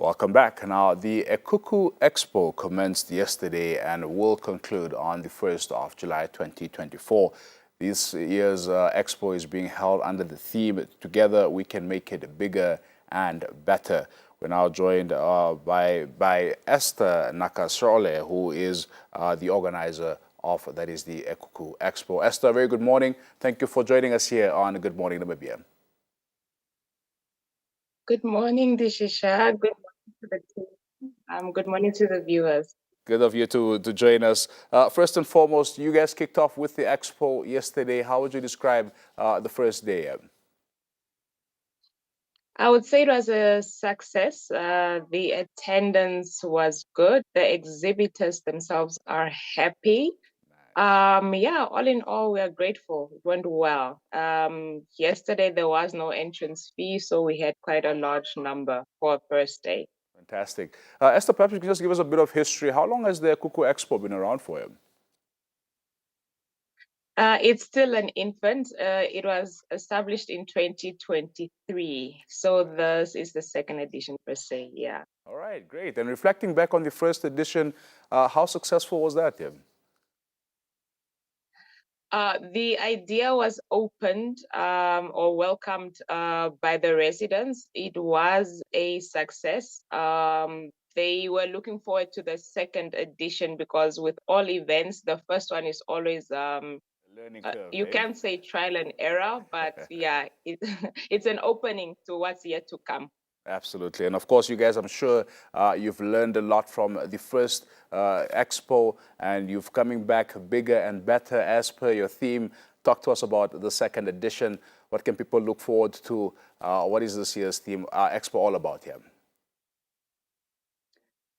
Welcome back. Now, the Ekuku Expo commenced yesterday and will conclude on the 1st of July 2024. This year's expo is being held under the theme, Together We Can Make It Bigger and Better. We're now joined by Esther Nakasole, who is the organizer of, that is, the Ekuku Expo. Esther, very good morning. Thank you for joining us here on Good Morning Namibia. Good morning, Dishisha. Good morning to the team. Good morning to the viewers. Good of you to join us. First and foremost, you guys kicked off with the expo yesterday. How would you describe the first day? I would say it was a success. The attendance was good. The exhibitors themselves are happy. Yeah, all in all, we are grateful. It went well. Yesterday, there was no entrance fee, so we had quite a large number for first day. Fantastic. Esther, perhaps you can just give us a bit of history. How long has the Ekuku Expo been around for you? It's still an infant. It was established in 2023. So this is the second edition per se, yeah. All right, great. And reflecting back on the first edition, how successful was that? Yeah? The idea was opened or welcomed by the residents. It was a success. They were looking forward to the second edition because with all events, the first one is always Learning curve, you can't say trial and error, but yeah, it's an opening to what's yet to come. Absolutely. And of course, you guys, I'm sure you've learned a lot from the first expo and you've coming back bigger and better as per your theme. Talk to us about the second edition. What can people look forward to? What is this year's theme expo all about here?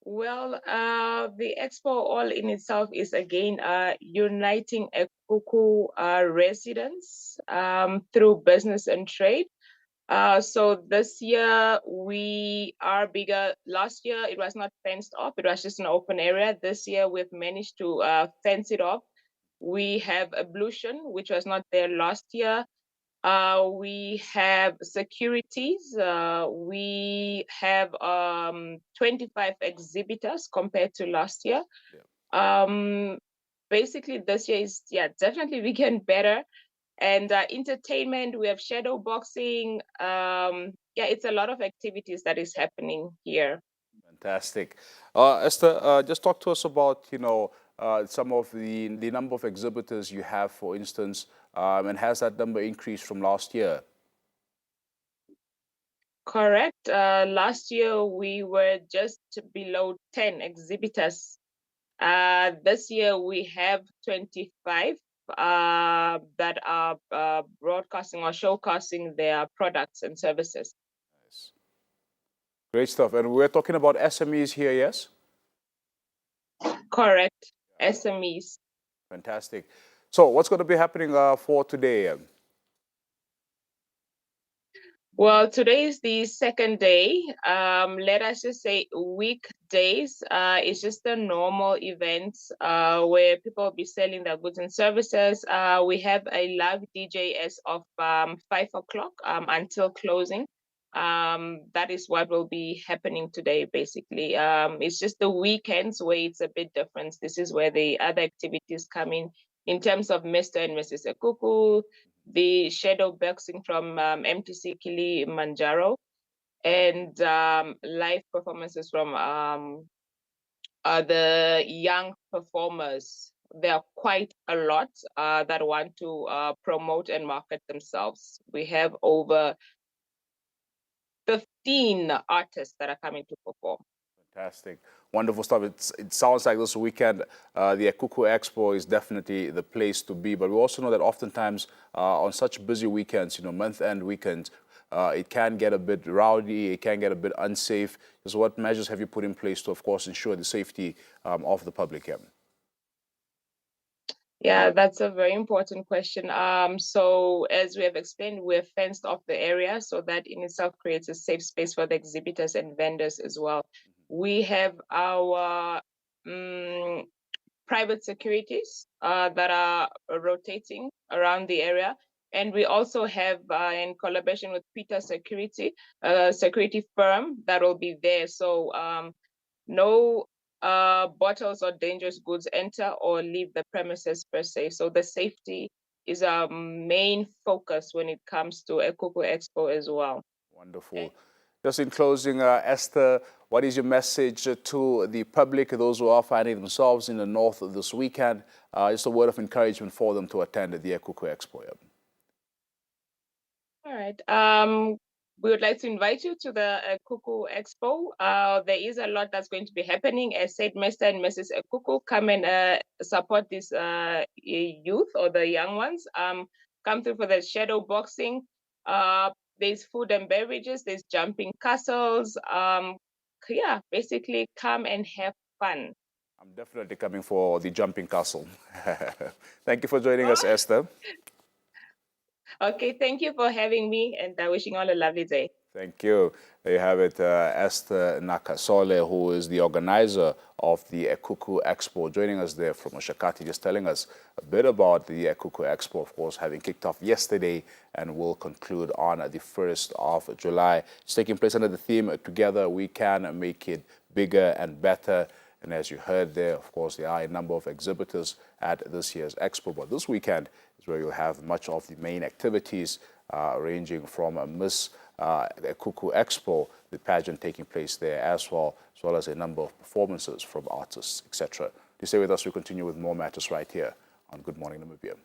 Well, the expo all in itself is again uniting Ekuku residents through business and trade. So this year we are bigger. Last year it was not fenced off; it was just an open area. This year we've managed to fence it off. We have ablution, which was not there last year. We have securities. We have 25 exhibitors compared to last year. Yeah. Basically, this year is definitely bigger and better. And entertainment, we have shadow boxing. It's a lot of activities that is happening here. Fantastic. Esther, just talk to us about, some of the number of exhibitors you have, for instance, and has that number increased from last year? Correct. Last year, we were just below 10 exhibitors. This year, we have 25 that are broadcasting or showcasing their products and services. Nice. Great stuff. And we're talking about SMEs here, yes? Correct. SMEs. Fantastic. So what's going to be happening for today? Well, today is the second day. Let us just say weekdays. It's just a normal event where people will be selling their goods and services. We have a live DJ as of 5 o'clock until closing. That is what will be happening today, basically. It's just the weekends where it's a bit different. This is where the other activities come in terms of Mr. and Mrs. Ekuku, the shadow boxing from MTC Kilimanjaro, and live performances from the young performers. There are quite a lot that want to promote and market themselves. We have over 15 artists that are coming to perform. Fantastic. Wonderful stuff. It sounds like this weekend, the Ekuku Expo is definitely the place to be. But we also know that oftentimes on such busy weekends, month-end weekends, it can get a bit rowdy, it can get a bit unsafe. So what measures have you put in place to, of course, ensure the safety of the public here? Yeah, that's a very important question. So as we have explained, we've fenced off the area, so that in itself creates a safe space for the exhibitors and vendors as well. We have our private securities that are rotating around the area, And we also have, in collaboration with Peter Security, a security firm that will be there. So no bottles or dangerous goods enter or leave the premises per se. So the safety is our main focus when it comes to Ekuku Expo as well. Wonderful. Just in closing, Esther, what is your message to the public, those who are finding themselves in the north this weekend? Just a word of encouragement for them to attend the Ekuku Expo. Yeah. All right. We would like to invite you to the Ekuku Expo. There is a lot that's going to be happening. As said, Mr. and Mrs. Ekuku, come and support this youth or the young ones. Come through for the shadow boxing. There's food and beverages. There's jumping castles. Yeah, basically come and have fun. I'm definitely coming for the jumping castle. Thank you for joining us, Oh, Esther. okay, thank you for having me and wishing all a lovely day. Thank you. There you have it, Esther Nakasole, who is the organizer of the Ekuku Expo, joining us there from Oshakati, just telling us a bit about the Ekuku Expo, of course, having kicked off yesterday and will conclude on the 1st of July. It's taking place under the theme, Together We Can Make It Bigger and Better. And as you heard there, of course, there are a number of exhibitors at this year's Expo, but this weekend is where you'll have much of the main activities, ranging from Miss Ekuku Expo, the pageant taking place there as well as a number of performances from artists, etc. To stay with us, we continue with more matters right here on Good Morning Namibia.